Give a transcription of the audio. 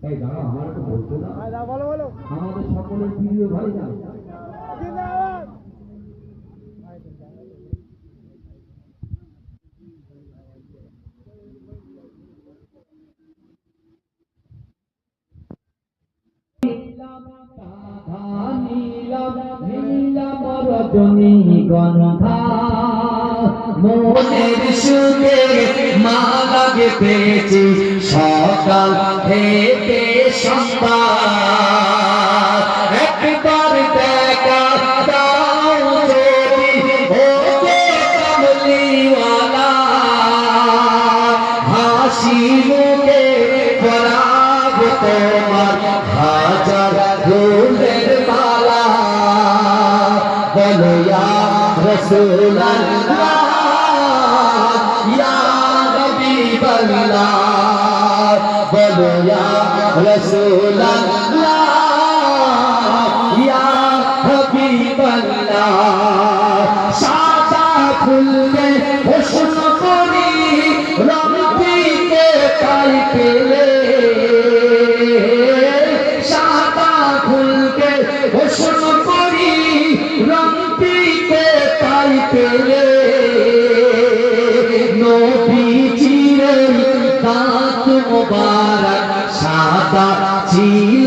এই দাঁড়া, আমার তো বলতো না। আমাদের সকলের প্রিয় ভাই না, রজনী গন্ধা মনের সুখে মালা গেঁথেছি সকাল থেকে সন্ধ্যা। একবার দেখা দাও যদি ও যে কামলিওয়ালা, হাসি মুখে পরাব তোমার হাজার ফুলের মালা। বলো ইয়া রাসূলুল্লাহ ইয়া হাবিবাল্লাহ, বলো ইয়া রাসূলুল্লাহ ইয়া হাবিবাল্লাহ। সাদা ফুলকে হোসন করি রং দিতে তাই পেলে, সাদা ফুলকে হোসন করি রং দিতে তাই পেলে। নবীজির দাঁত মোবারক সাদা ছিল